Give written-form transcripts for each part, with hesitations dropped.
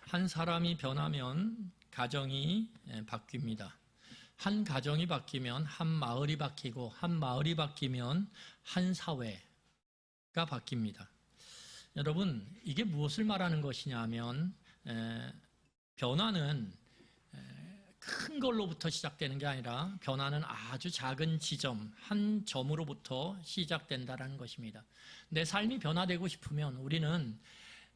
한 사람이 변하면 가정이 바뀝니다. 한 가정이 바뀌면 한 마을이 바뀌고 한 마을이 바뀌면 한 사회가 바뀝니다. 여러분, 이게 무엇을 말하는 것이냐 하면 변화는 큰 걸로부터 시작되는 게 아니라 변화는 아주 작은 지점, 한 점으로부터 시작된다는 것입니다. 내 삶이 변화되고 싶으면 우리는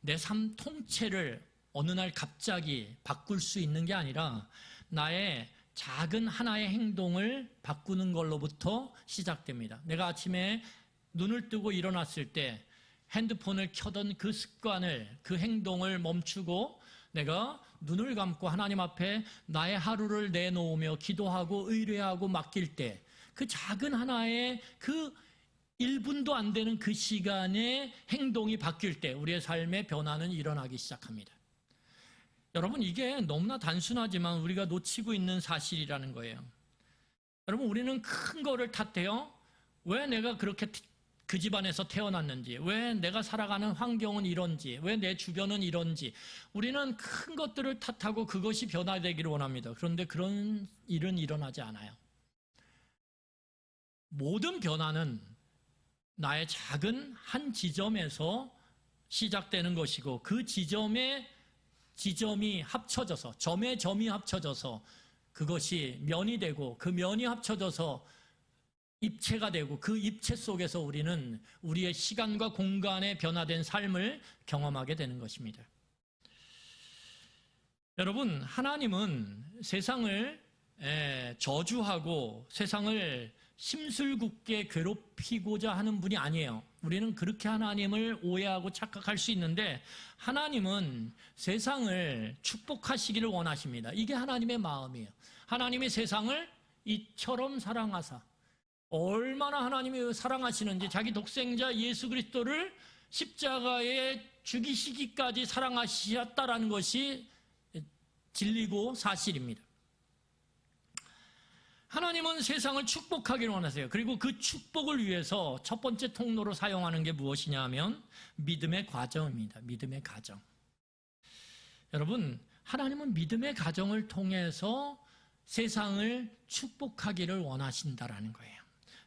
내 삶 통째를 어느 날 갑자기 바꿀 수 있는 게 아니라 나의 작은 하나의 행동을 바꾸는 걸로부터 시작됩니다. 내가 아침에 눈을 뜨고 일어났을 때 핸드폰을 켜던 그 습관을, 그 행동을 멈추고 내가 눈을 감고 하나님 앞에 나의 하루를 내놓으며 기도하고 의뢰하고 맡길 때 그 작은 하나의 그 1분도 안 되는 그 시간에 행동이 바뀔 때 우리의 삶의 변화는 일어나기 시작합니다. 여러분, 이게 너무나 단순하지만 우리가 놓치고 있는 사실이라는 거예요. 여러분, 우리는 큰 거를 탓해요. 왜 내가 그렇게 그 집안에서 태어났는지, 왜 내가 살아가는 환경은 이런지, 왜 내 주변은 이런지, 우리는 큰 것들을 탓하고 그것이 변화되기를 원합니다. 그런데 그런 일은 일어나지 않아요. 모든 변화는 나의 작은 한 지점에서 시작되는 것이고 그 지점이 합쳐져서, 점에 점이 합쳐져서 그것이 면이 되고 그 면이 합쳐져서 입체가 되고 그 입체 속에서 우리는 우리의 시간과 공간에 변화된 삶을 경험하게 되는 것입니다. 여러분, 하나님은 세상을 저주하고 세상을 심술궂게 괴롭히고자 하는 분이 아니에요. 우리는 그렇게 하나님을 오해하고 착각할 수 있는데 하나님은 세상을 축복하시기를 원하십니다. 이게 하나님의 마음이에요. 하나님이 세상을 이처럼 사랑하사, 얼마나 하나님이 사랑하시는지 자기 독생자 예수 그리스도를 십자가에 죽이시기까지 사랑하셨다라는 것이 진리고 사실입니다. 하나님은 세상을 축복하기를 원하세요. 그리고 그 축복을 위해서 첫 번째 통로로 사용하는 게 무엇이냐 하면 믿음의 과정입니다. 믿음의 과정. 여러분, 하나님은 믿음의 과정을 통해서 세상을 축복하기를 원하신다라는 거예요.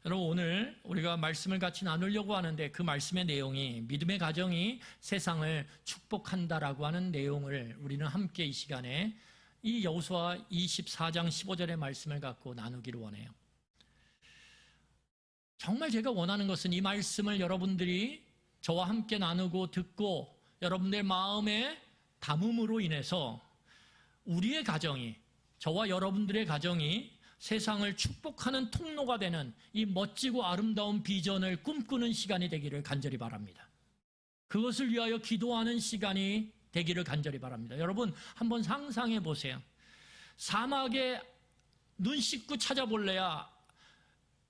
여러분, 오늘 우리가 말씀을 같이 나누려고 하는데 그 말씀의 내용이 믿음의 과정이 세상을 축복한다라고 하는 내용을 우리는 함께 이 시간에 이 여호수아 24장 15절의 말씀을 갖고 나누기를 원해요. 정말 제가 원하는 것은 이 말씀을 여러분들이 저와 함께 나누고 듣고 여러분들 마음에 담음으로 인해서 우리의 가정이, 저와 여러분들의 가정이 세상을 축복하는 통로가 되는 이 멋지고 아름다운 비전을 꿈꾸는 시간이 되기를 간절히 바랍니다. 그것을 위하여 기도하는 시간이 되기를 간절히 바랍니다. 여러분, 한번 상상해 보세요. 사막에 눈 씻고 찾아볼래야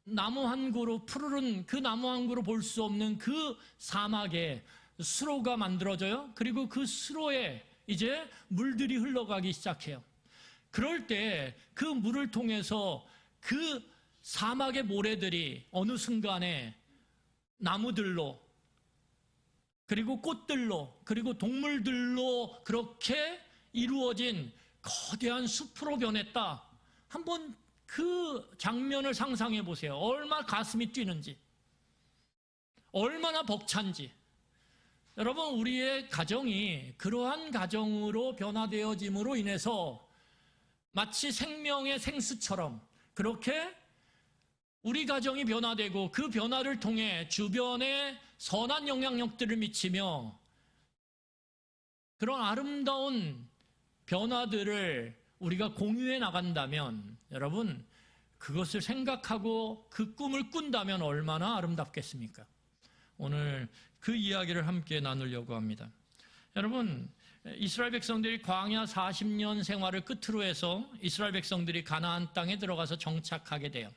나무 한 그루, 푸르른 그 나무 한 그루 볼 수 없는 그 사막에 수로가 만들어져요. 그리고 그 수로에 이제 물들이 흘러가기 시작해요. 그럴 때 그 물을 통해서 그 사막의 모래들이 어느 순간에 나무들로, 그리고 꽃들로, 그리고 동물들로 그렇게 이루어진 거대한 숲으로 변했다. 한번 그 장면을 상상해 보세요. 얼마나 가슴이 뛰는지, 얼마나 벅찬지. 여러분, 우리의 가정이 그러한 가정으로 변화되어짐으로 인해서 마치 생명의 생수처럼 그렇게 우리 가정이 변화되고 그 변화를 통해 주변에 선한 영향력들을 미치며 그런 아름다운 변화들을 우리가 공유해 나간다면 여러분, 그것을 생각하고 그 꿈을 꾼다면 얼마나 아름답겠습니까? 오늘 그 이야기를 함께 나누려고 합니다. 여러분, 이스라엘 백성들이 광야 40년 생활을 끝으로 해서 이스라엘 백성들이 가나안 땅에 들어가서 정착하게 돼요.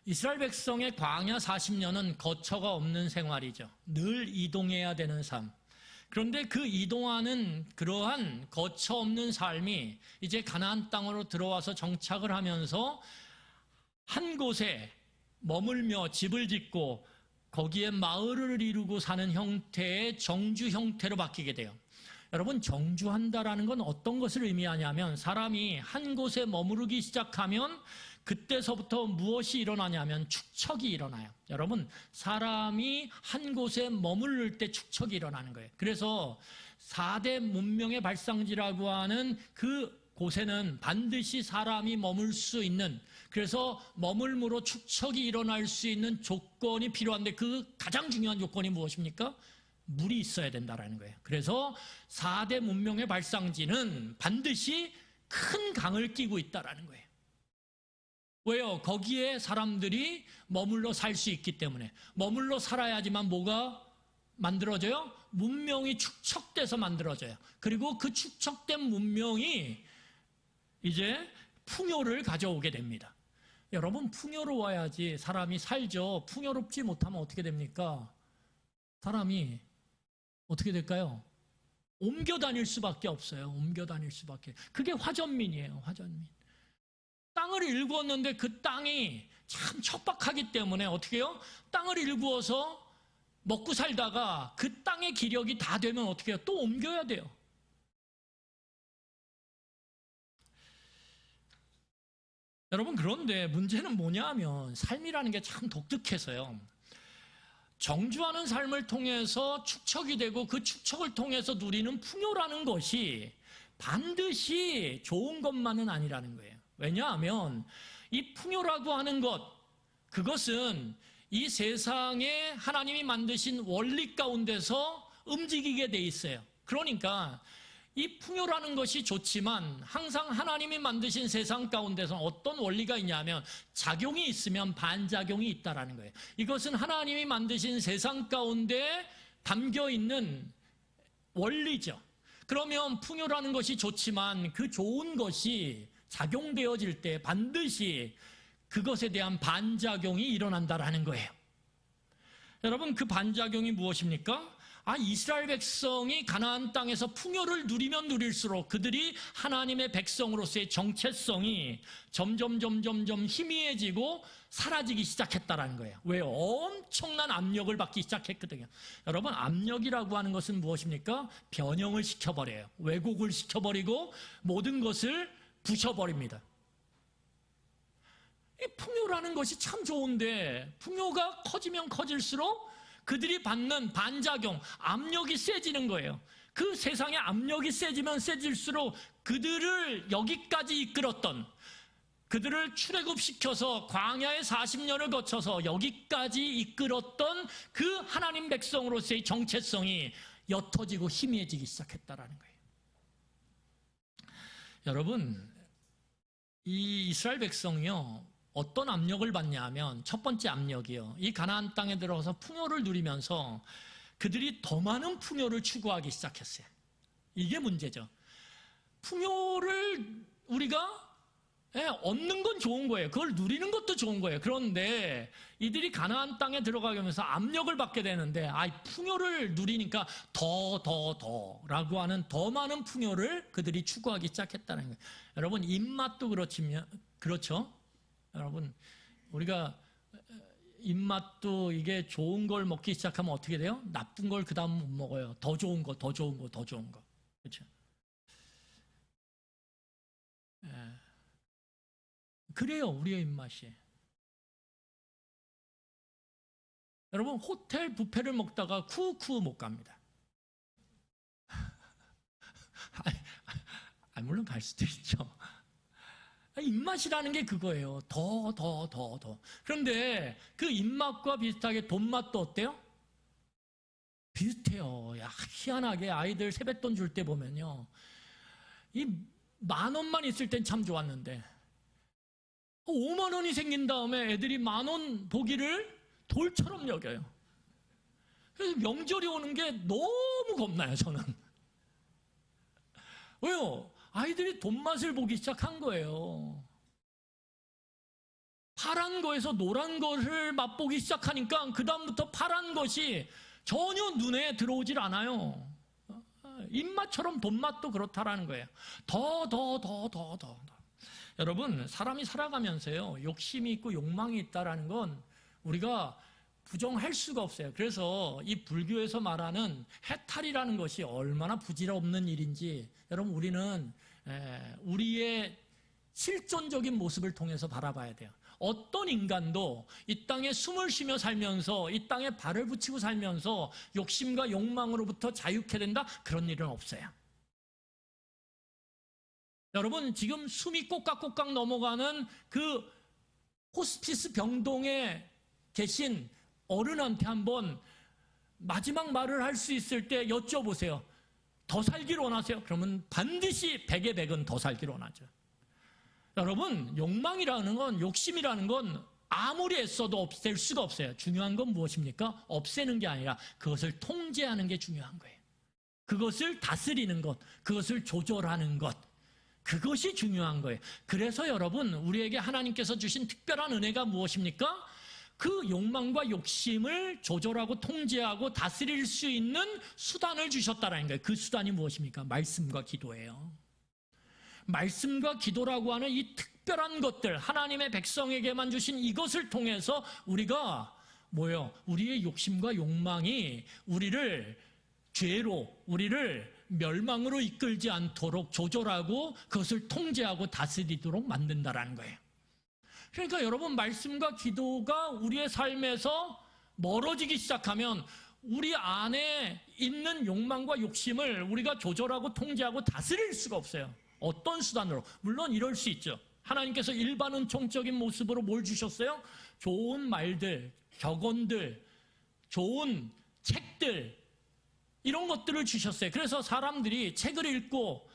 이스라엘 백성의 광야 40년은 거처가 없는 생활이죠. 늘 이동해야 되는 삶. 그런데 그 이동하는 그러한 거처 없는 삶이 이제 가나안 땅으로 들어와서 정착을 하면서 한 곳에 머물며 집을 짓고 거기에 마을을 이루고 사는 형태의 정주 형태로 바뀌게 돼요. 여러분, 정주한다라는 건 어떤 것을 의미하냐면 사람이 한 곳에 머무르기 시작하면 그때서부터 무엇이 일어나냐면 축척이 일어나요. 여러분, 사람이 한 곳에 머무를 때 축척이 일어나는 거예요. 그래서 4대 문명의 발상지라고 하는 그 곳에는 반드시 사람이 머물 수 있는, 그래서 머물므로 축척이 일어날 수 있는 조건이 필요한데 그 가장 중요한 조건이 무엇입니까? 물이 있어야 된다는 거예요. 그래서 4대 문명의 발상지는 반드시 큰 강을 끼고 있다는 거예요. 왜요? 거기에 사람들이 머물러 살 수 있기 때문에. 머물러 살아야지만 뭐가 만들어져요? 문명이 축척돼서 만들어져요. 그리고 그 축척된 문명이 이제 풍요를 가져오게 됩니다. 여러분, 풍요로워야지 사람이 살죠. 풍요롭지 못하면 어떻게 됩니까? 사람이 어떻게 될까요? 옮겨 다닐 수밖에 없어요. 옮겨 다닐 수밖에. 그게 화전민이에요. 화전민. 땅을 일구었는데 그 땅이 참 척박하기 때문에 어떻게 해요? 땅을 일구어서 먹고 살다가 그 땅의 기력이 다 되면 어떻게 해요? 또 옮겨야 돼요. 여러분, 그런데 문제는 뭐냐 하면 삶이라는 게 참 독특해서요. 정주하는 삶을 통해서 축척이 되고 그 축척을 통해서 누리는 풍요라는 것이 반드시 좋은 것만은 아니라는 거예요. 왜냐하면 이 풍요라고 하는 것, 그것은 이 세상에 하나님이 만드신 원리 가운데서 움직이게 돼 있어요. 그러니까 이 풍요라는 것이 좋지만 항상 하나님이 만드신 세상 가운데서는 어떤 원리가 있냐면 작용이 있으면 반작용이 있다라는 거예요. 이것은 하나님이 만드신 세상 가운데 담겨 있는 원리죠. 그러면 풍요라는 것이 좋지만 그 좋은 것이 작용되어질 때 반드시 그것에 대한 반작용이 일어난다라는 거예요. 여러분, 그 반작용이 무엇입니까? 이스라엘 백성이 가나안 땅에서 풍요를 누리면 누릴수록 그들이 하나님의 백성으로서의 정체성이 점점 희미해지고 사라지기 시작했다라는 거예요. 왜요? 엄청난 압력을 받기 시작했거든요. 여러분, 압력이라고 하는 것은 무엇입니까? 변형을 시켜버려요. 왜곡을 시켜버리고 모든 것을 부셔버립니다. 이 풍요라는 것이 참 좋은데 풍요가 커지면 커질수록 그들이 받는 반작용, 압력이 세지는 거예요. 그 세상의 압력이 세지면 세질수록 그들을 여기까지 이끌었던, 그들을 출애굽시켜서 광야의 40년을 거쳐서 여기까지 이끌었던 그 하나님 백성으로서의 정체성이 옅어지고 희미해지기 시작했다라는 거예요. 여러분, 이 이스라엘 백성이요, 어떤 압력을 받냐 하면 첫 번째 압력이요, 이 가나안 땅에 들어가서 풍요를 누리면서 그들이 더 많은 풍요를 추구하기 시작했어요. 이게 문제죠. 풍요를 우리가 얻는 건 좋은 거예요. 그걸 누리는 것도 좋은 거예요. 그런데 이들이 가나안 땅에 들어가면서 압력을 받게 되는데 풍요를 누리니까 더라고 하는 더 많은 풍요를 그들이 추구하기 시작했다는 거예요. 여러분, 입맛도 그렇죠? 여러분, 우리가 입맛도 이게 좋은 걸 먹기 시작하면 어떻게 돼요? 나쁜 걸 그 다음 못 먹어요. 더 좋은 거. 그렇죠? 그래요, 우리의 입맛이. 여러분, 호텔 뷔페를 먹다가 쿠쿠 못 갑니다. 물론 갈 수도 있죠. 입맛이라는 게 그거예요. 더. 그런데 그 입맛과 비슷하게 돈맛도 어때요? 비슷해요. 희한하게 아이들 세뱃돈 줄 때 보면요, 이 10,000원만 있을 땐 참 좋았는데 50,000원이 생긴 다음에 애들이 10,000원 보기를 돌처럼 여겨요. 그래서 명절이 오는 게 너무 겁나요, 저는. 왜요? 아이들이 돈맛을 보기 시작한 거예요. 파란 거에서 노란 것을 맛보기 시작하니까 그 다음부터 파란 것이 전혀 눈에 들어오질 않아요. 입맛처럼 돈맛도 그렇다라는 거예요. 더. 여러분, 사람이 살아가면서요, 욕심이 있고 욕망이 있다라는 건 우리가 부정할 수가 없어요. 그래서 이 불교에서 말하는 해탈이라는 것이 얼마나 부질없는 일인지 여러분 우리는 우리의 실존적인 모습을 통해서 바라봐야 돼요. 어떤 인간도 이 땅에 숨을 쉬며 살면서 이 땅에 발을 붙이고 살면서 욕심과 욕망으로부터 자유케 된다? 그런 일은 없어요. 여러분 지금 숨이 꼬깍꼬깍 넘어가는 그 호스피스 병동에 계신 어른한테 한번 마지막 말을 할 수 있을 때 여쭤보세요. 더 살기를 원하세요? 그러면 반드시 100의 100은 더 살기를 원하죠. 여러분 욕망이라는 건, 욕심이라는 건 아무리 애써도 없앨 수가 없어요. 중요한 건 무엇입니까? 없애는 게 아니라 그것을 통제하는 게 중요한 거예요. 그것을 다스리는 것, 그것을 조절하는 것, 그것이 중요한 거예요. 그래서 여러분 우리에게 하나님께서 주신 특별한 은혜가 무엇입니까? 그 욕망과 욕심을 조절하고 통제하고 다스릴 수 있는 수단을 주셨다는 거예요. 그 수단이 무엇입니까? 말씀과 기도예요. 말씀과 기도라고 하는 이 특별한 것들, 하나님의 백성에게만 주신 이것을 통해서 우리가 우리의 욕심과 욕망이 우리를 죄로, 우리를 멸망으로 이끌지 않도록 조절하고 그것을 통제하고 다스리도록 만든다라는 거예요. 그러니까 여러분 말씀과 기도가 우리의 삶에서 멀어지기 시작하면 우리 안에 있는 욕망과 욕심을 우리가 조절하고 통제하고 다스릴 수가 없어요. 어떤 수단으로? 물론 이럴 수 있죠. 하나님께서 일반 은총적인 모습으로 뭘 주셨어요? 좋은 말들, 격언들, 좋은 책들, 이런 것들을 주셨어요. 그래서 사람들이 책을 읽고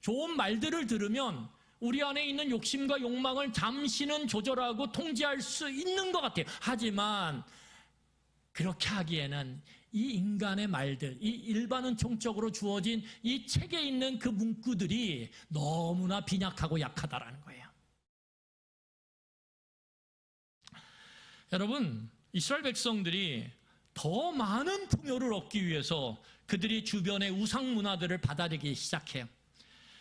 좋은 말들을 들으면 우리 안에 있는 욕심과 욕망을 잠시는 조절하고 통제할 수 있는 것 같아요. 하지만 그렇게 하기에는 이 인간의 말들, 이 일반 은총적으로 주어진 이 책에 있는 그 문구들이 너무나 빈약하고 약하다라는 거예요. 여러분, 이스라엘 백성들이 더 많은 풍요를 얻기 위해서 그들이 주변의 우상 문화들을 받아들이기 시작해요.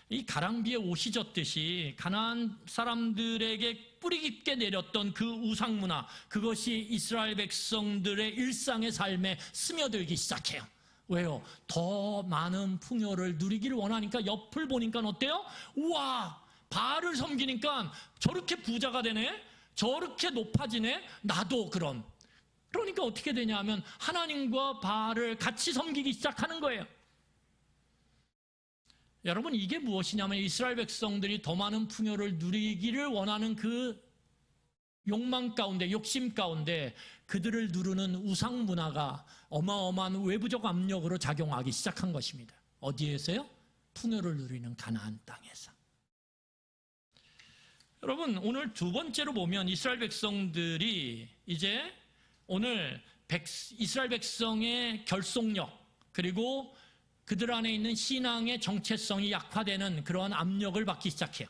이 가랑비에 옷이 젖듯이 가나안 사람들에게 뿌리 깊게 내렸던 그 우상 문화, 그것이 이스라엘 백성들의 일상의 삶에 스며들기 시작해요. 왜요? 더 많은 풍요를 누리기를 원하니까 옆을 보니까 어때요? 우와, 바알을 섬기니까 저렇게 부자가 되네? 저렇게 높아지네? 나도 그럼. 그러니까 어떻게 되냐 하면 하나님과 바알을 같이 섬기기 시작하는 거예요. 여러분 이게 무엇이냐면 이스라엘 백성들이 더 많은 풍요를 누리기를 원하는 그 욕망 가운데, 욕심 가운데 그들을 누르는 우상 문화가 어마어마한 외부적 압력으로 작용하기 시작한 것입니다. 어디에서요? 풍요를 누리는 가나안 땅에서. 여러분 오늘 두 번째로 보면 이스라엘 백성들이 이제 오늘 이스라엘 백성의 결속력 그리고 그들 안에 있는 신앙의 정체성이 약화되는 그러한 압력을 받기 시작해요.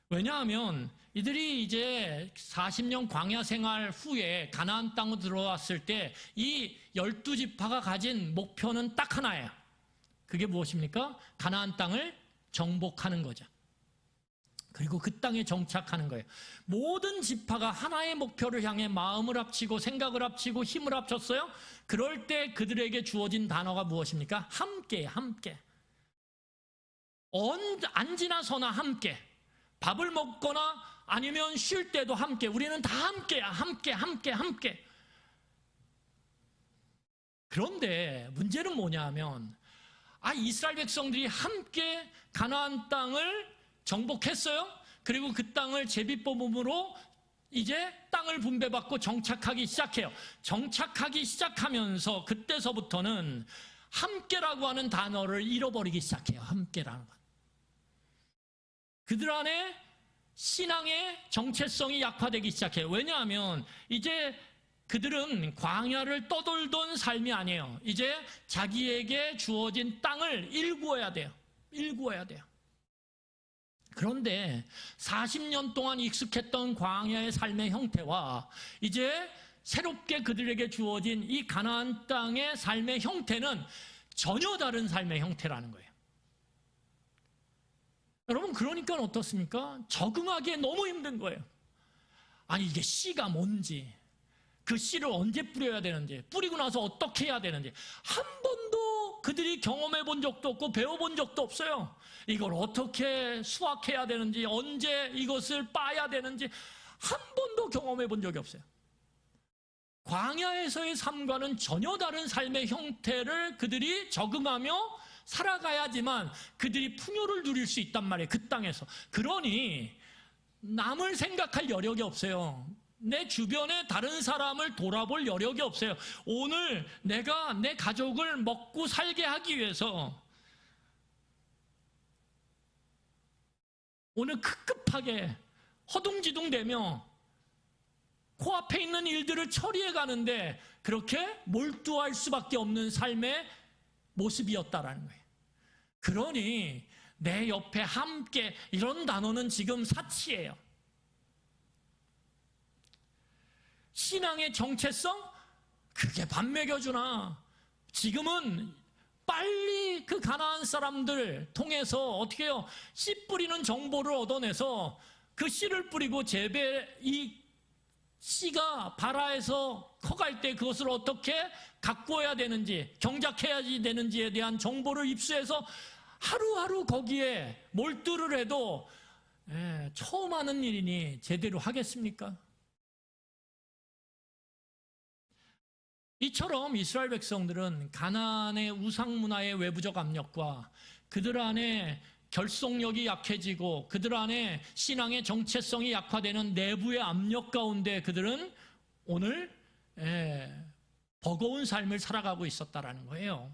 왜냐하면 이들이 이제 40년 광야 생활 후에 가나안 땅으로 들어왔을 때 이 12지파가 가진 목표는 딱 하나예요. 그게 무엇입니까? 가나안 땅을 정복하는 거죠. 그리고 그 땅에 정착하는 거예요. 모든 지파가 하나의 목표를 향해 마음을 합치고 생각을 합치고 힘을 합쳤어요. 그럴 때 그들에게 주어진 단어가 무엇입니까? 함께, 함께. 앉으나 서나 함께. 밥을 먹거나 아니면 쉴 때도 함께. 우리는 다 함께야. 함께, 함께, 함께. 그런데 문제는 뭐냐 하면 이스라엘 백성들이 함께 가나안 땅을 정복했어요. 그리고 그 땅을 제비뽑음으로 이제 땅을 분배받고 정착하기 시작해요. 정착하기 시작하면서 그때서부터는 함께라고 하는 단어를 잃어버리기 시작해요. 함께라는 것. 그들 안에 신앙의 정체성이 약화되기 시작해요. 왜냐하면 이제 그들은 광야를 떠돌던 삶이 아니에요. 이제 자기에게 주어진 땅을 일구어야 돼요. 일구어야 돼요. 그런데 40년 동안 익숙했던 광야의 삶의 형태와 이제 새롭게 그들에게 주어진 이 가나안 땅의 삶의 형태는 전혀 다른 삶의 형태라는 거예요. 여러분 그러니까 어떻습니까? 적응하기에 너무 힘든 거예요. 아니 이게 씨가 뭔지, 그 씨를 언제 뿌려야 되는지, 뿌리고 나서 어떻게 해야 되는지 한 번도 그들이 경험해 본 적도 없고 배워본 적도 없어요. 이걸 어떻게 수확해야 되는지, 언제 이것을 빠야 되는지 한 번도 경험해 본 적이 없어요. 광야에서의 삶과는 전혀 다른 삶의 형태를 그들이 적응하며 살아가야지만 그들이 풍요를 누릴 수 있단 말이에요. 그 땅에서. 그러니 남을 생각할 여력이 없어요. 내 주변에 다른 사람을 돌아볼 여력이 없어요. 오늘 내가 내 가족을 먹고 살게 하기 위해서 오늘 급급하게 허둥지둥대며 코앞에 있는 일들을 처리해 가는데 그렇게 몰두할 수밖에 없는 삶의 모습이었다라는 거예요. 그러니 내 옆에 함께, 이런 단어는 지금 사치예요. 신앙의 정체성? 그게 밥 먹여주나? 지금은 빨리 그 가나안 사람들 통해서 어떻게 해요? 씨 뿌리는 정보를 얻어내서 그 씨를 뿌리고 이 씨가 발아에서 커갈 때 그것을 어떻게 가꾸어야 되는지, 경작해야 되는지에 대한 정보를 입수해서 하루하루 거기에 몰두를 해도 처음 하는 일이니 제대로 하겠습니까? 이처럼 이스라엘 백성들은 가나안의 우상 문화의 외부적 압력과 그들 안에 결속력이 약해지고 그들 안에 신앙의 정체성이 약화되는 내부의 압력 가운데 그들은 오늘 버거운 삶을 살아가고 있었다라는 거예요.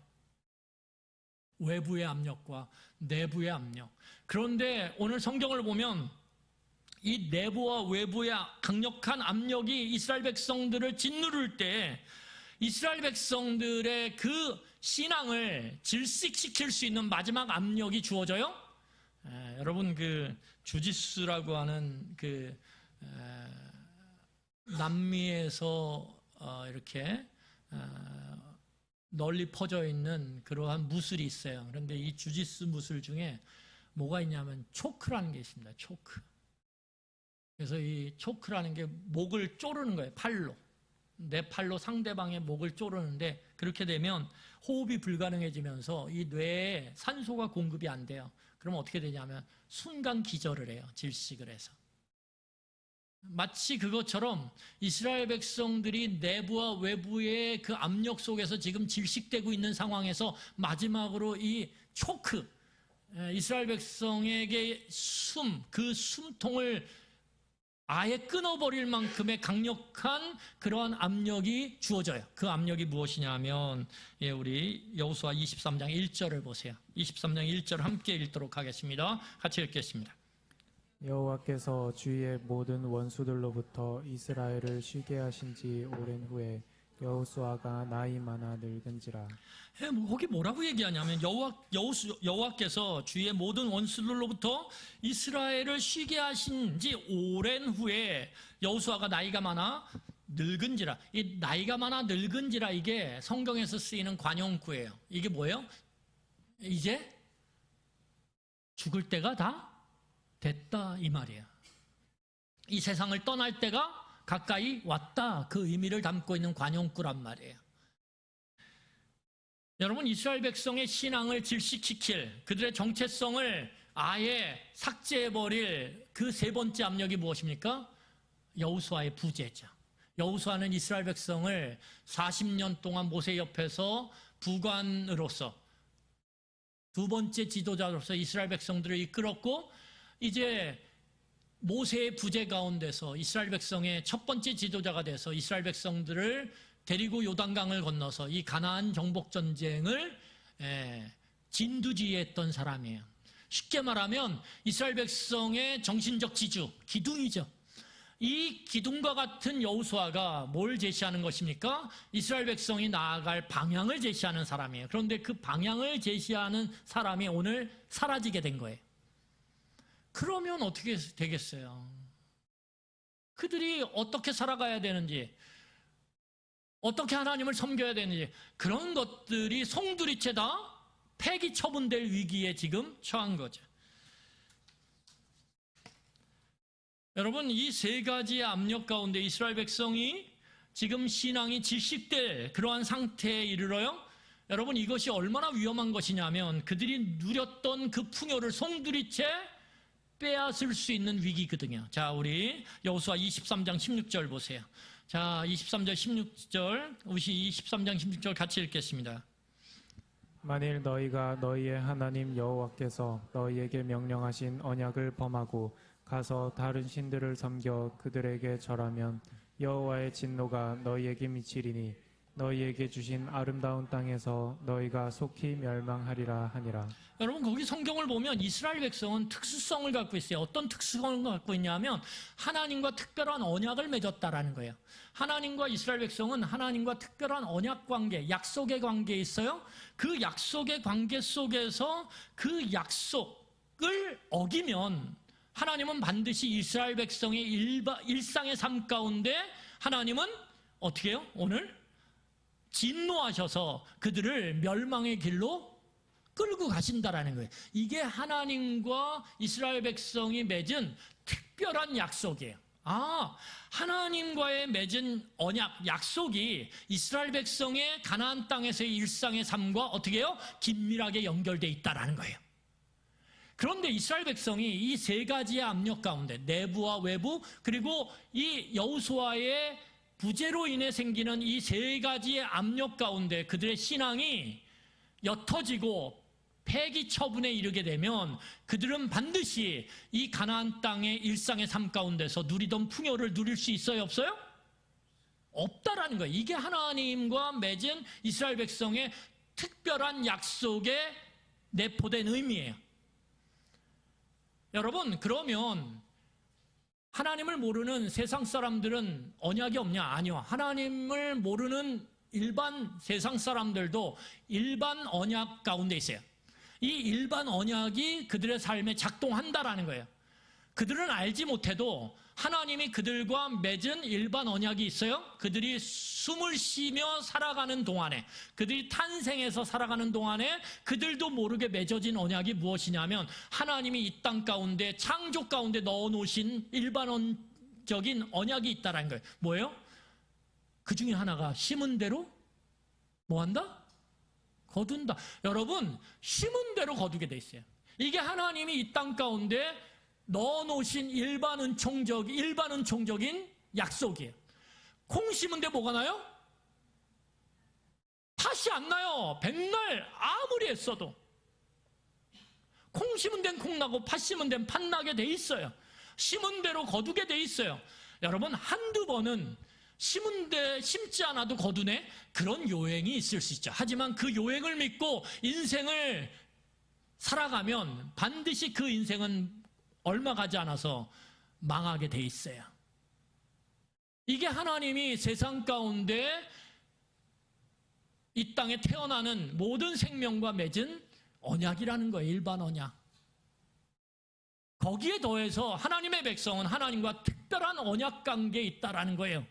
외부의 압력과 내부의 압력. 그런데 오늘 성경을 보면 이 내부와 외부의 강력한 압력이 이스라엘 백성들을 짓누를 때 이스라엘 백성들의 그 신앙을 질식시킬 수 있는 마지막 압력이 주어져요. 여러분 그 주짓수라고 하는 그 남미에서 이렇게 널리 퍼져 있는 그러한 무술이 있어요. 그런데 이 주짓수 무술 중에 뭐가 있냐면 초크라는 게 있습니다. 초크. 그래서 이 초크라는 게 목을 조르는 거예요. 팔로. 내 팔로 상대방의 목을 조르는데 그렇게 되면 호흡이 불가능해지면서 이 뇌에 산소가 공급이 안 돼요. 그러면 어떻게 되냐면 순간 기절을 해요. 질식을 해서. 마치 그것처럼 이스라엘 백성들이 내부와 외부의 그 압력 속에서 지금 질식되고 있는 상황에서 마지막으로 이 초크, 이스라엘 백성에게 그 숨통을 아예 끊어버릴 만큼의 강력한 그러한 압력이 주어져요. 그 압력이 무엇이냐면 우리 여호수아 23장 1절을 보세요. 23장 1절 함께 읽도록 하겠습니다. 같이 읽겠습니다. 여호와께서 주위의 모든 원수들로부터 이스라엘을 쉬게 하신 지 오랜 후에 여호수아가 나이 많아 늙은지라. 거기 뭐라고 얘기하냐면 여호와께서 주위의 모든 원수들로부터 이스라엘을 쉬게 하신 지 오랜 후에 여호수아가 나이가 많아 늙은지라. 이 나이가 많아 늙은지라 이게 성경에서 쓰이는 관용구예요. 이게 뭐예요? 이제 죽을 때가 다 됐다 이 말이에요. 이 세상을 떠날 때가 가까이 왔다 그 의미를 담고 있는 관용구란 말이에요. 여러분 이스라엘 백성의 신앙을 질식시킬 그들의 정체성을 아예 삭제해버릴 그 세 번째 압력이 무엇입니까? 여호수아의 부재죠. 여호수아는 이스라엘 백성을 40년 동안 모세 옆에서 부관으로서 두 번째 지도자로서 이스라엘 백성들을 이끌었고 이제 모세의 부재 가운데서 이스라엘 백성의 첫 번째 지도자가 돼서 이스라엘 백성들을 데리고 요단강을 건너서 이 가나안 정복 전쟁을 진두지휘했던 사람이에요. 쉽게 말하면 이스라엘 백성의 정신적 지주, 기둥이죠. 이 기둥과 같은 여호수아가 뭘 제시하는 것입니까? 이스라엘 백성이 나아갈 방향을 제시하는 사람이에요. 그런데 그 방향을 제시하는 사람이 오늘 사라지게 된 거예요. 그러면 어떻게 되겠어요? 그들이 어떻게 살아가야 되는지, 어떻게 하나님을 섬겨야 되는지 그런 것들이 송두리째 다 폐기 처분될 위기에 지금 처한 거죠. 여러분 이 세 가지의 압력 가운데 이스라엘 백성이 지금 신앙이 질식될 그러한 상태에 이르러요. 여러분, 이것이 얼마나 위험한 것이냐면 그들이 누렸던 그 풍요를 송두리째 빼앗을 수 있는 위기거든요. 자, 우리 여호수아 23장 16절 보세요. 자, 23절 16절, 우리 23장 16절 같이 읽겠습니다. 만일 너희가 너희의 하나님 여호와께서 너희에게 명령하신 언약을 범하고 가서 다른 신들을 섬겨 그들에게 절하면 여호와의 진노가 너희에게 미치리니 너희에게 주신 아름다운 땅에서 너희가 속히 멸망하리라 하니라. 여러분, 거기 성경을 보면 이스라엘 백성은 특수성을 갖고 있어요. 어떤 특수성을 갖고 있냐면 하나님과 특별한 언약을 맺었다라는 거예요. 하나님과 이스라엘 백성은 하나님과 특별한 언약 관계, 약속의 관계에 있어요. 그 약속의 관계 속에서 그 약속을 어기면 하나님은 반드시 이스라엘 백성의 일상의 삶 가운데 하나님은 어떻게 해요? 오늘 진노하셔서 그들을 멸망의 길로 끌고 가신다라는 거예요. 이게 하나님과 이스라엘 백성이 맺은 특별한 약속이에요. 하나님과의 맺은 언약, 약속이 이스라엘 백성의 가나안 땅에서의 일상의 삶과 어떻게 해요? 긴밀하게 연결되어 있다라는 거예요. 그런데 이스라엘 백성이 이 세 가지의 압력 가운데, 내부와 외부, 그리고 이 여호수아의 부재로 인해 생기는 이 세 가지의 압력 가운데 그들의 신앙이 옅어지고 폐기 처분에 이르게 되면 그들은 반드시 이 가나안 땅의 일상의 삶 가운데서 누리던 풍요를 누릴 수 있어요, 없어요? 없다라는 거예요. 이게 하나님과 맺은 이스라엘 백성의 특별한 약속에 내포된 의미예요. 여러분, 그러면 하나님을 모르는 세상 사람들은 언약이 없냐? 아니요. 하나님을 모르는 일반 세상 사람들도 일반 언약 가운데 있어요. 이 일반 언약이 그들의 삶에 작동한다라는 거예요. 그들은 알지 못해도 하나님이 그들과 맺은 일반 언약이 있어요. 그들이 숨을 쉬며 살아가는 동안에, 그들이 탄생해서 살아가는 동안에 그들도 모르게 맺어진 언약이 무엇이냐면 하나님이 이 땅 가운데, 창조 가운데 넣어놓으신 일반적인 언약이 있다는 거예요. 뭐예요? 그 중에 하나가 심은 대로 뭐한다? 거둔다. 여러분, 심은 대로 거두게 돼 있어요. 이게 하나님이 이 땅 가운데 넣어놓으신 일반 은총적인 약속이에요. 콩 심은 데 뭐가 나요? 팥이 안 나요. 백날 아무리 했어도. 콩 심은 데는 콩 나고 팥 심은 데는 팥 나게 돼 있어요. 심은 대로 거두게 돼 있어요. 여러분, 한두 번은 심지 않아도 거두네? 그런 요행이 있을 수 있죠. 하지만 그 요행을 믿고 인생을 살아가면 반드시 그 인생은 얼마 가지 않아서 망하게 돼 있어요. 이게 하나님이 세상 가운데 이 땅에 태어나는 모든 생명과 맺은 언약이라는 거예요. 일반 언약. 거기에 더해서 하나님의 백성은 하나님과 특별한 언약 관계에 있다라는 거예요.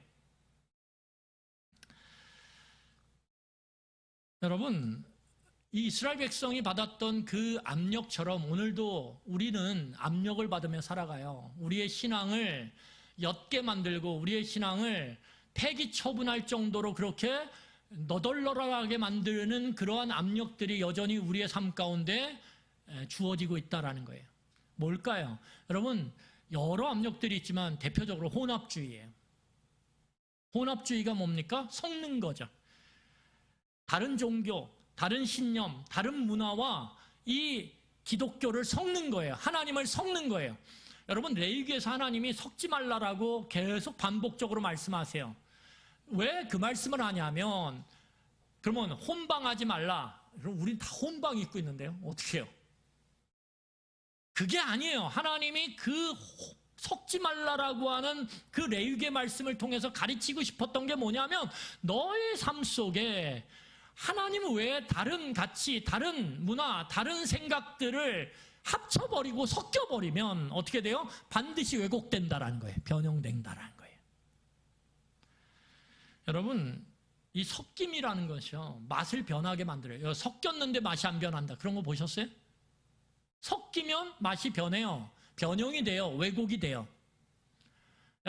여러분, 이 이스라엘 백성이 받았던 그 압력처럼 오늘도 우리는 압력을 받으며 살아가요. 우리의 신앙을 옅게 만들고 우리의 신앙을 폐기 처분할 정도로 그렇게 너덜너덜하게 만드는 그러한 압력들이 여전히 우리의 삶 가운데 주어지고 있다는 거예요. 뭘까요? 여러분, 여러 압력들이 있지만 대표적으로 혼합주의예요. 혼합주의가 뭡니까? 섞는 거죠. 다른 종교, 다른 신념, 다른 문화와 이 기독교를 섞는 거예요. 하나님을 섞는 거예요. 여러분, 레위기에서 하나님이 섞지 말라라고 계속 반복적으로 말씀하세요. 왜 그 말씀을 하냐면, 그러면 혼방하지 말라. 그럼 우린 다 혼방 입고 있는데요. 어떻게 해요? 그게 아니에요. 하나님이 그 섞지 말라라고 하는 그 레위기의 말씀을 통해서 가르치고 싶었던 게 뭐냐면, 너의 삶 속에 하나님 외에 다른 가치, 다른 문화, 다른 생각들을 합쳐버리고 섞여버리면 어떻게 돼요? 반드시 왜곡된다라는 거예요. 변형된다라는 거예요. 여러분, 이 섞임이라는 것이요, 맛을 변하게 만들어요. 섞였는데 맛이 안 변한다. 그런 거 보셨어요? 섞이면 맛이 변해요. 변형이 돼요. 왜곡이 돼요.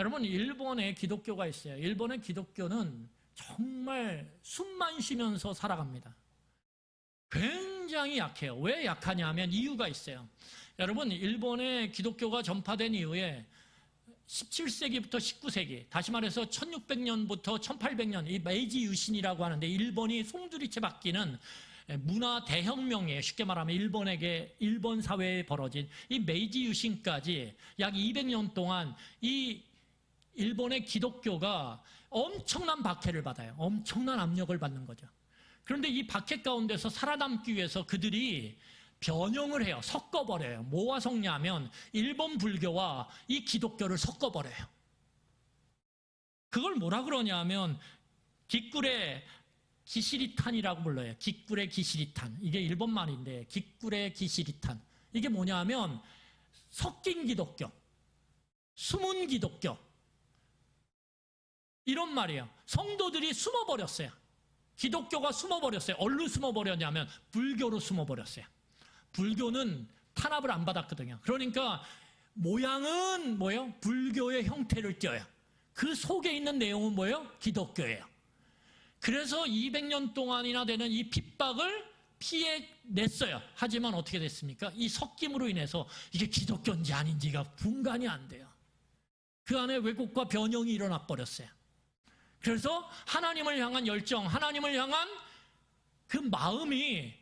여러분, 일본에 기독교가 있어요. 일본의 기독교는 정말 숨만 쉬면서 살아갑니다. 굉장히 약해요. 왜 약하냐면 이유가 있어요. 여러분, 일본의 기독교가 전파된 이후에 17세기부터 19세기, 다시 말해서 1600년부터 1800년, 이 메이지 유신이라고 하는데 일본이 송두리째 바뀌는 문화 대혁명이에요. 쉽게 말하면 일본 사회에 벌어진 이 메이지 유신까지 약 200년 동안 이 일본의 기독교가 엄청난 박해를 받아요. 엄청난 압력을 받는 거죠. 그런데 이 박해 가운데서 살아남기 위해서 그들이 변형을 해요. 섞어버려요. 뭐와 섞냐면 일본 불교와 이 기독교를 섞어버려요. 그걸 뭐라 그러냐면 기꾸레 기시리탄이라고 불러요. 기꾸레 기시리탄. 이게 일본 말인데 기꾸레 기시리탄. 이게 뭐냐면 섞인 기독교, 숨은 기독교 이런 말이에요. 성도들이 숨어버렸어요. 기독교가 숨어버렸어요. 어디로 숨어버렸냐면 불교로 숨어버렸어요. 불교는 탄압을 안 받았거든요. 그러니까 모양은 뭐예요? 불교의 형태를 띄어요. 그 속에 있는 내용은 뭐예요? 기독교예요. 그래서 200년 동안이나 되는 이 핍박을 피해냈어요. 하지만 어떻게 됐습니까? 이 섞임으로 인해서 이게 기독교인지 아닌지가 분간이 안 돼요. 그 안에 왜곡과 변형이 일어나 버렸어요. 그래서 하나님을 향한 열정, 하나님을 향한 그 마음이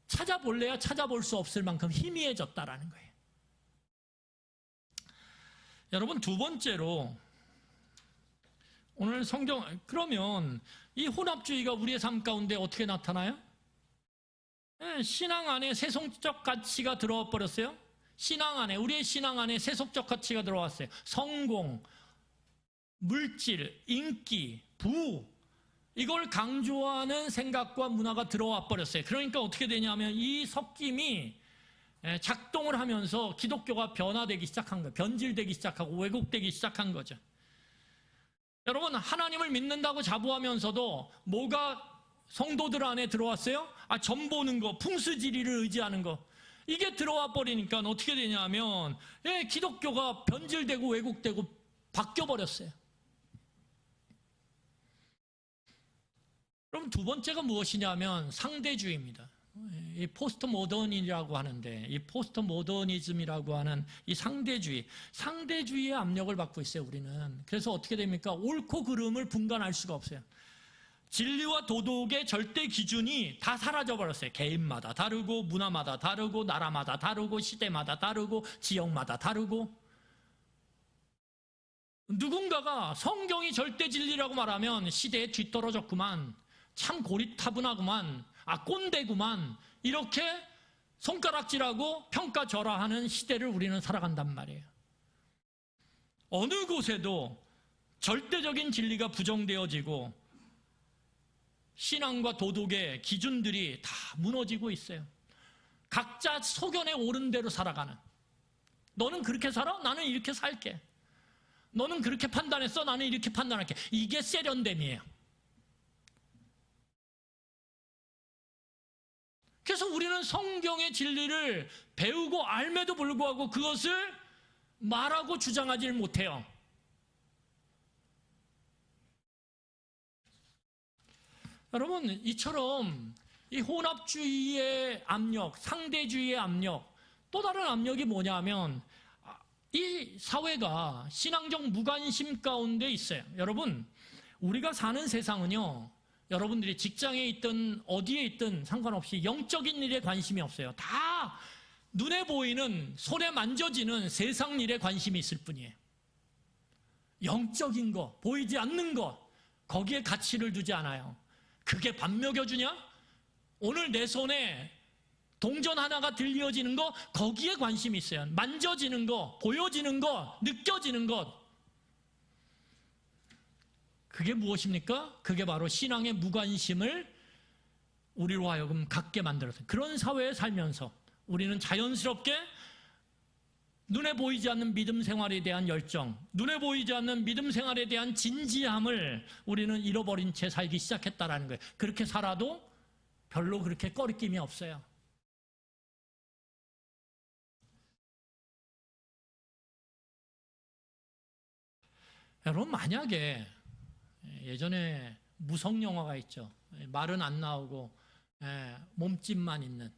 찾아볼래야 찾아볼 수 없을 만큼 희미해졌다라는 거예요. 여러분, 두 번째로 오늘 성경, 그러면 이 혼합주의가 우리의 삶 가운데 어떻게 나타나요? 신앙 안에 세속적 가치가 들어와 버렸어요. 신앙 안에, 우리의 신앙 안에 세속적 가치가 들어왔어요. 성공, 물질, 인기, 부, 이걸 강조하는 생각과 문화가 들어와 버렸어요. 그러니까 어떻게 되냐면 이 섞임이 작동을 하면서 기독교가 변화되기 시작한 거예요. 변질되기 시작하고 왜곡되기 시작한 거죠. 여러분, 하나님을 믿는다고 자부하면서도 뭐가 성도들 안에 들어왔어요? 점 보는 거, 풍수지리를 의지하는 거. 이게 들어와 버리니까 어떻게 되냐면 기독교가 변질되고 왜곡되고 바뀌어버렸어요. 그럼 두 번째가 무엇이냐면 상대주의입니다. 이 포스트 모더니라고 하는데 이 포스트 모더니즘이라고 하는 이 상대주의의 압력을 받고 있어요. 우리는. 그래서 어떻게 됩니까? 옳고 그름을 분간할 수가 없어요. 진리와 도덕의 절대 기준이 다 사라져 버렸어요. 개인마다 다르고 문화마다 다르고 나라마다 다르고 시대마다 다르고 지역마다 다르고. 누군가가 성경이 절대 진리라고 말하면 시대에 뒤떨어졌구만, 참 고리타분하구만, 꼰대구만, 이렇게 손가락질하고 평가절하하는 시대를 우리는 살아간단 말이에요. 어느 곳에도 절대적인 진리가 부정되어지고 신앙과 도덕의 기준들이 다 무너지고 있어요. 각자 소견에 옳은 대로 살아가는. 너는 그렇게 살아? 나는 이렇게 살게. 너는 그렇게 판단했어? 나는 이렇게 판단할게. 이게 세련됨이에요. 그래서 우리는 성경의 진리를 배우고 알매도 불구하고 그것을 말하고 주장하지 못해요. 여러분, 이처럼 이 혼합주의의 압력, 상대주의의 압력, 또 다른 압력이 뭐냐면 이 사회가 신앙적 무관심 가운데 있어요. 여러분, 우리가 사는 세상은요, 여러분들이 직장에 있든 어디에 있든 상관없이 영적인 일에 관심이 없어요. 다 눈에 보이는, 손에 만져지는 세상 일에 관심이 있을 뿐이에요. 영적인 거, 보이지 않는 거, 거기에 가치를 두지 않아요. 그게 밥 먹여주냐? 오늘 내 손에 동전 하나가 들려지는 거, 거기에 관심이 있어요. 만져지는 거, 보여지는 거, 느껴지는 것. 그게 무엇입니까? 그게 바로 신앙의 무관심을 우리로 하여금 갖게 만들었어요. 그런 사회에 살면서 우리는 자연스럽게 눈에 보이지 않는 믿음 생활에 대한 열정, 눈에 보이지 않는 믿음 생활에 대한 진지함을 우리는 잃어버린 채 살기 시작했다라는 거예요. 그렇게 살아도 별로 그렇게 꺼리낌이 없어요. 여러분, 만약에 예전에 무성 영화가 있죠. 말은 안 나오고 몸짓만 있는.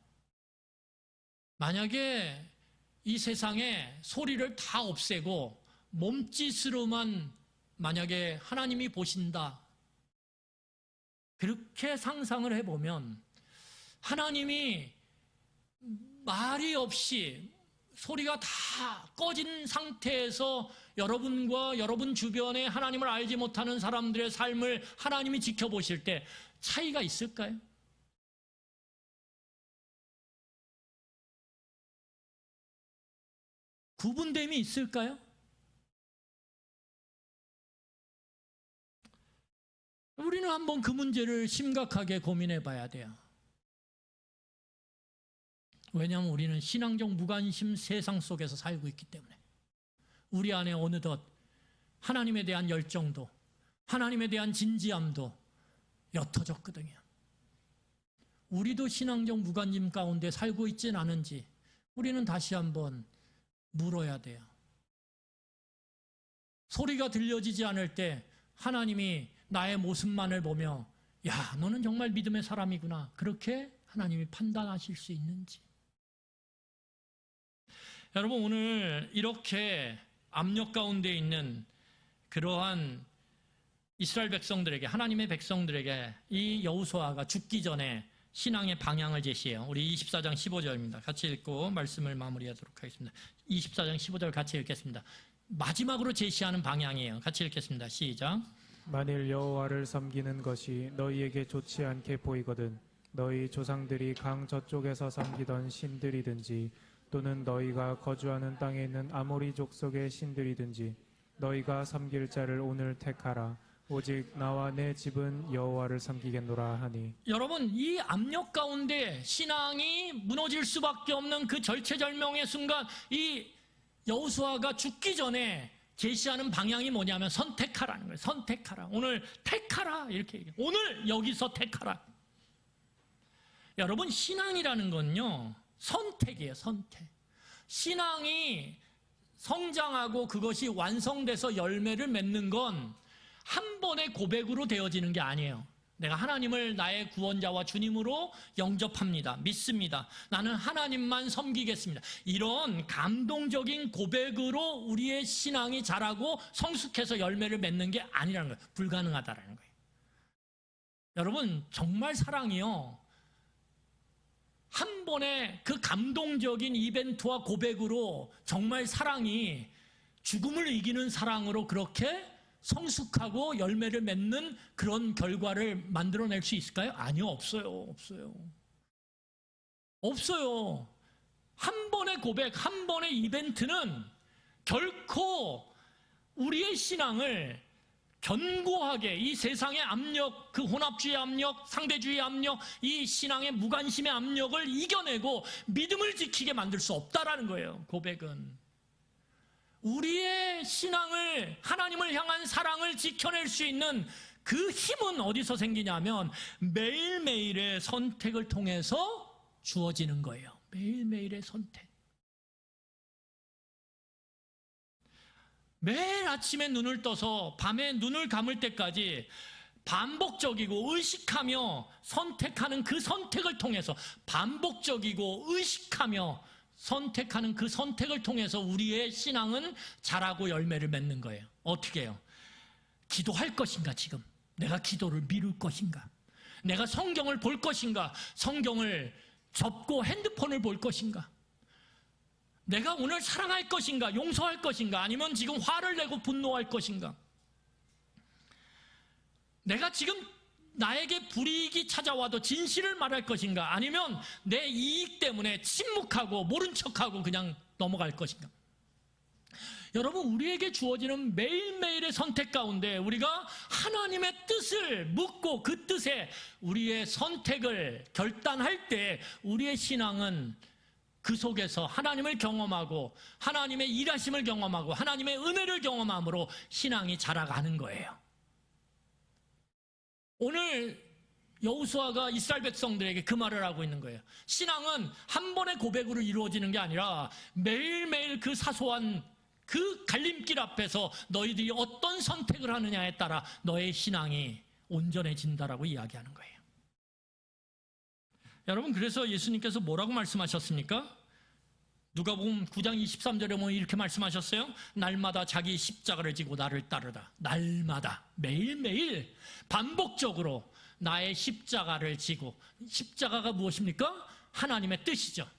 만약에 이 세상에 소리를 다 없애고 몸짓으로만 만약에 하나님이 보신다. 그렇게 상상을 해보면 하나님이 말이 없이 소리가 다 꺼진 상태에서 여러분과 여러분 주변에 하나님을 알지 못하는 사람들의 삶을 하나님이 지켜보실 때 차이가 있을까요? 구분됨이 있을까요? 우리는 한번 그 문제를 심각하게 고민해 봐야 돼요. 왜냐하면 우리는 신앙적 무관심 세상 속에서 살고 있기 때문에 우리 안에 어느덧 하나님에 대한 열정도 하나님에 대한 진지함도 옅어졌거든요. 우리도 신앙적 무관심 가운데 살고 있진 않은지 우리는 다시 한번 물어야 돼요. 소리가 들려지지 않을 때 하나님이 나의 모습만을 보며 야, 너는 정말 믿음의 사람이구나, 그렇게 하나님이 판단하실 수 있는지. 여러분, 오늘 이렇게 압력 가운데 있는 그러한 이스라엘 백성들에게, 하나님의 백성들에게 이 여호수아가 죽기 전에 신앙의 방향을 제시해요. 우리 24장 15절입니다. 같이 읽고 말씀을 마무리하도록 하겠습니다. 24장 15절 같이 읽겠습니다. 마지막으로 제시하는 방향이에요. 같이 읽겠습니다. 시작. 만일 여호와를 섬기는 것이 너희에게 좋지 않게 보이거든 너희 조상들이 강 저쪽에서 섬기던 신들이든지 또는 너희가 거주하는 땅에 있는 아모리 족속의 신들이든지 너희가 섬길 자를 오늘 택하라. 오직 나와 내 집은 여호와를 섬기겠노라 하니. 여러분, 이 압력 가운데 신앙이 무너질 수밖에 없는 그 절체절명의 순간, 이 여호수아가 죽기 전에 제시하는 방향이 뭐냐면 선택하라는 거예요. 선택하라. 오늘 택하라. 이렇게 얘기해요. 오늘 여기서 택하라. 여러분, 신앙이라는 건요, 선택이에요. 선택. 신앙이 성장하고 그것이 완성돼서 열매를 맺는 건 한 번의 고백으로 되어지는 게 아니에요. 내가 하나님을 나의 구원자와 주님으로 영접합니다. 믿습니다. 나는 하나님만 섬기겠습니다. 이런 감동적인 고백으로 우리의 신앙이 자라고 성숙해서 열매를 맺는 게 아니라는 거예요. 불가능하다라는 거예요. 여러분, 정말 사랑이요, 한 번의 그 감동적인 이벤트와 고백으로 정말 사랑이 죽음을 이기는 사랑으로 그렇게 성숙하고 열매를 맺는 그런 결과를 만들어낼 수 있을까요? 아니요, 없어요. 없어요. 한 번의 고백, 한 번의 이벤트는 결코 우리의 신앙을 견고하게 이 세상의 압력, 그 혼합주의 압력, 상대주의 압력, 이 신앙의 무관심의 압력을 이겨내고 믿음을 지키게 만들 수 없다라는 거예요. 고백은 우리의 신앙을, 하나님을 향한 사랑을 지켜낼 수 있는 그 힘은 어디서 생기냐면 매일매일의 선택을 통해서 주어지는 거예요. 매일매일의 선택. 매일 아침에 눈을 떠서 밤에 눈을 감을 때까지 반복적이고 의식하며 선택하는 그 선택을 통해서, 반복적이고 의식하며 선택하는 그 선택을 통해서 우리의 신앙은 자라고 열매를 맺는 거예요. 어떻게 해요? 기도할 것인가? 지금 내가 기도를 미룰 것인가? 내가 성경을 볼 것인가? 성경을 접고 핸드폰을 볼 것인가? 내가 오늘 사랑할 것인가? 용서할 것인가? 아니면 지금 화를 내고 분노할 것인가? 내가 지금 나에게 불이익이 찾아와도 진실을 말할 것인가? 아니면 내 이익 때문에 침묵하고 모른 척하고 그냥 넘어갈 것인가? 여러분, 우리에게 주어지는 매일매일의 선택 가운데 우리가 하나님의 뜻을 묻고 그 뜻에 우리의 선택을 결단할 때 우리의 신앙은 그 속에서 하나님을 경험하고 하나님의 일하심을 경험하고 하나님의 은혜를 경험함으로 신앙이 자라가는 거예요. 오늘 여호수아가 이스라엘 백성들에게 그 말을 하고 있는 거예요. 신앙은 한 번의 고백으로 이루어지는 게 아니라 매일매일 그 사소한 그 갈림길 앞에서 너희들이 어떤 선택을 하느냐에 따라 너의 신앙이 온전해진다라고 이야기하는 거예요. 여러분, 그래서 예수님께서 뭐라고 말씀하셨습니까? 누가복음 9장 23절에 보면 이렇게 말씀하셨어요. 날마다 자기 십자가를 지고 나를 따르라. 날마다, 매일매일 반복적으로 나의 십자가를 지고, 십자가가 무엇입니까? 하나님의 뜻이죠.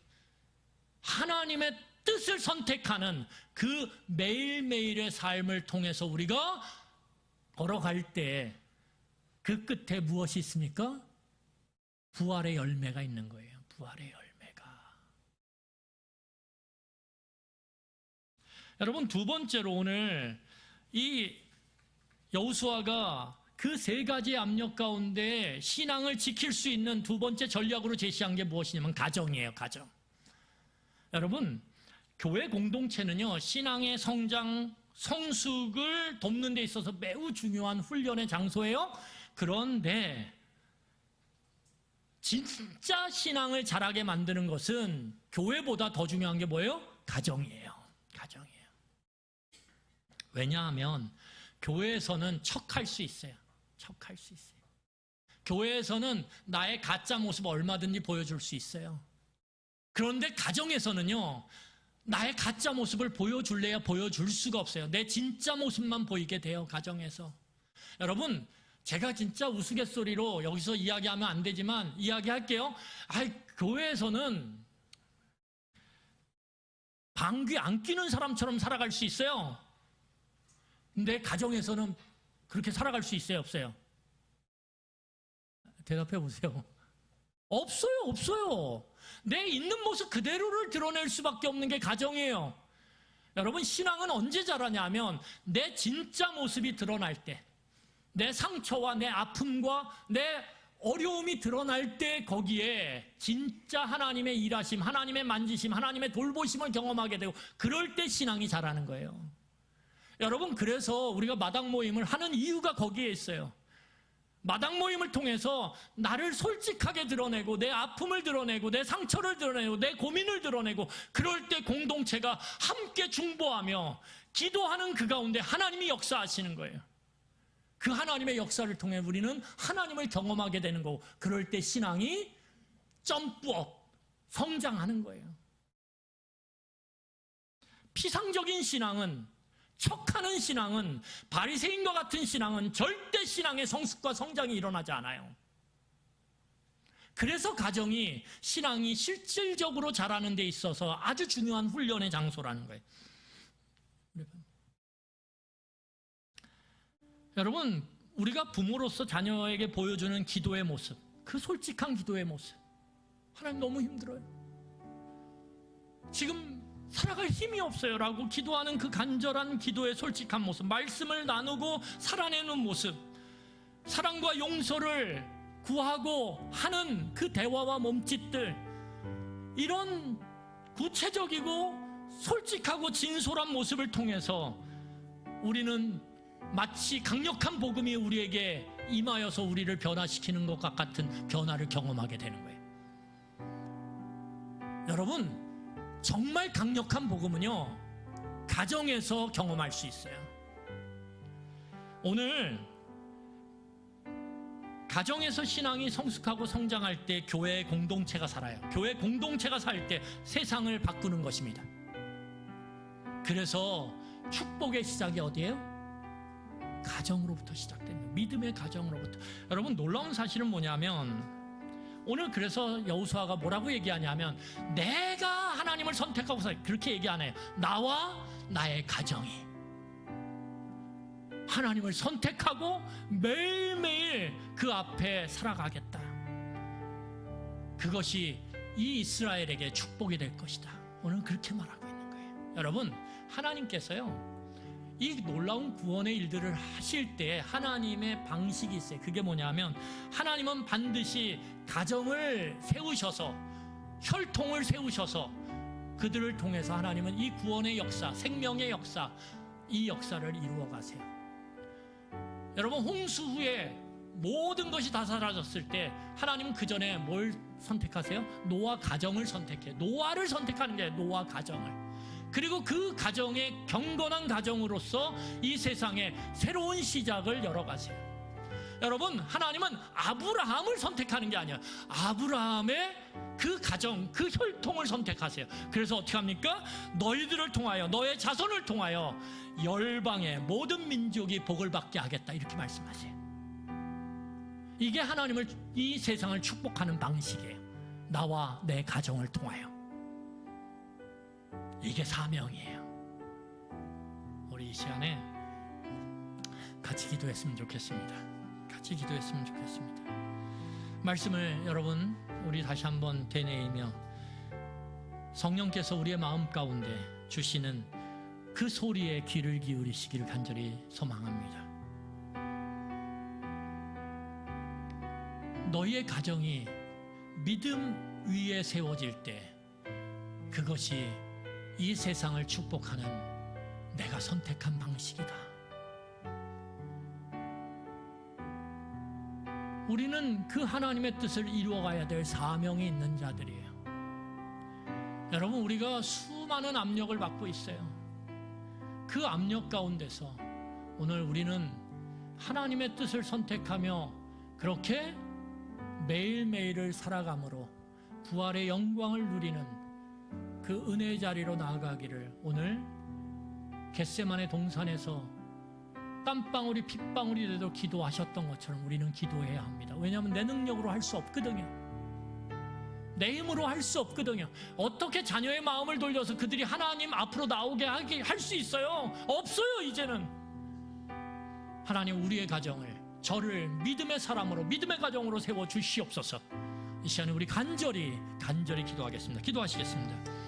하나님의 뜻을 선택하는 그 매일매일의 삶을 통해서 우리가 걸어갈 때 그 끝에 무엇이 있습니까? 부활의 열매가 있는 거예요. 부활의 열매가. 여러분, 두 번째로 오늘 이 여호수아가 그 세 가지 압력 가운데 신앙을 지킬 수 있는 두 번째 전략으로 제시한 게 무엇이냐면 가정이에요. 가정. 여러분, 교회 공동체는요, 신앙의 성장, 성숙을 돕는 데 있어서 매우 중요한 훈련의 장소예요. 그런데 진짜 신앙을 자라게 만드는 것은 교회보다 더 중요한 게 뭐예요? 가정이에요. 가정이에요. 왜냐하면 교회에서는 척할 수 있어요. 척할 수 있어요. 교회에서는 나의 가짜 모습 얼마든지 보여줄 수 있어요. 그런데 가정에서는요, 나의 가짜 모습을 보여줄래야 보여줄 수가 없어요. 내 진짜 모습만 보이게 돼요, 가정에서. 여러분, 제가 진짜 우스갯소리로 여기서 이야기하면 안 되지만 이야기할게요. 교회에서는 방귀 안 뀌는 사람처럼 살아갈 수 있어요. 근데 가정에서는 그렇게 살아갈 수 있어요, 없어요? 대답해 보세요. 없어요, 없어요. 내 있는 모습 그대로를 드러낼 수밖에 없는 게 가정이에요. 여러분, 신앙은 언제 자라냐면 내 진짜 모습이 드러날 때, 내 상처와 내 아픔과 내 어려움이 드러날 때 거기에 진짜 하나님의 일하심, 하나님의 만지심, 하나님의 돌보심을 경험하게 되고, 그럴 때 신앙이 자라는 거예요. 여러분, 그래서 우리가 마당 모임을 하는 이유가 거기에 있어요. 마당 모임을 통해서 나를 솔직하게 드러내고, 내 아픔을 드러내고, 내 상처를 드러내고, 내 고민을 드러내고, 그럴 때 공동체가 함께 중보하며 기도하는 그 가운데 하나님이 역사하시는 거예요. 그 하나님의 역사를 통해 우리는 하나님을 경험하게 되는 거고, 그럴 때 신앙이 점프업, 성장하는 거예요. 피상적인 신앙은, 척하는 신앙은, 바리새인과 같은 신앙은 절대 신앙의 성숙과 성장이 일어나지 않아요. 그래서 가정이 신앙이 실질적으로 자라는 데 있어서 아주 중요한 훈련의 장소라는 거예요. 여러분, 우리가 부모로서 자녀에게 보여주는 기도의 모습, 그 솔직한 기도의 모습, 하나님 너무 힘들어요, 지금 살아갈 힘이 없어요 라고 기도하는 그 간절한 기도의 솔직한 모습, 말씀을 나누고 살아내는 모습, 사랑과 용서를 구하고 하는 그 대화와 몸짓들, 이런 구체적이고 솔직하고 진솔한 모습을 통해서 우리는 마치 강력한 복음이 우리에게 임하여서 우리를 변화시키는 것과 같은 변화를 경험하게 되는 거예요. 여러분, 정말 강력한 복음은요, 가정에서 경험할 수 있어요. 오늘 가정에서 신앙이 성숙하고 성장할 때 교회 공동체가 살아요. 교회 공동체가 살 때 세상을 바꾸는 것입니다. 그래서 축복의 시작이 어디예요? 가정으로부터 시작됩니다. 믿음의 가정으로부터. 여러분, 놀라운 사실은 뭐냐면, 오늘 그래서 여호수아가 뭐라고 얘기하냐면, 내가 하나님을 선택하고 살, 그렇게 얘기 안 해요. 나와 나의 가정이 하나님을 선택하고 매일매일 그 앞에 살아가겠다. 그것이 이 이스라엘에게 축복이 될 것이다. 오늘 그렇게 말하고 있는 거예요. 여러분, 하나님께서요, 이 놀라운 구원의 일들을 하실 때 하나님의 방식이 있어요. 그게 뭐냐면, 하나님은 반드시 가정을 세우셔서, 혈통을 세우셔서 그들을 통해서 하나님은 이 구원의 역사, 생명의 역사, 이 역사를 이루어 가세요. 여러분, 홍수 후에 모든 것이 다 사라졌을 때 하나님은 그 전에 뭘 선택하세요? 노아 가정을 선택해요. 노아를 선택하는 게 노아 가정을. 그리고 그 가정의 경건한 가정으로서 이 세상에 새로운 시작을 열어가세요. 여러분, 하나님은 아브라함을 선택하는 게 아니야. 아브라함의 그 가정, 그 혈통을 선택하세요. 그래서 어떻게 합니까? 너희들을 통하여, 너의 자손을 통하여 열방의 모든 민족이 복을 받게 하겠다, 이렇게 말씀하세요. 이게 하나님을, 이 세상을 축복하는 방식이에요. 나와 내 가정을 통하여. 이게 사명이에요. 우리 이 시간에 같이 기도했으면 좋겠습니다. 같이 기도했으면 좋겠습니다. 말씀을 여러분, 우리 다시 한번 되뇌이며 성령께서 우리의 마음 가운데 주시는 그 소리에 귀를 기울이시기를 간절히 소망합니다. 너희의 가정이 믿음 위에 세워질 때 그것이 이 세상을 축복하는 내가 선택한 방식이다. 우리는 그 하나님의 뜻을 이루어가야 될 사명이 있는 자들이에요. 여러분, 우리가 수많은 압력을 받고 있어요. 그 압력 가운데서 오늘 우리는 하나님의 뜻을 선택하며 그렇게 매일매일을 살아감으로 부활의 영광을 누리는 그 은혜의 자리로 나아가기를 오늘 겟세마네 동산에서 땀방울이 핏방울이 돼도 기도하셨던 것처럼 우리는 기도해야 합니다. 왜냐하면 내 능력으로 할 수 없거든요. 내 힘으로 할 수 없거든요. 어떻게 자녀의 마음을 돌려서 그들이 하나님 앞으로 나오게 할 수 있어요? 없어요. 이제는 하나님, 우리의 가정을, 저를 믿음의 사람으로, 믿음의 가정으로 세워 주시옵소서. 이 시간에 우리 간절히 기도하겠습니다. 기도하시겠습니다.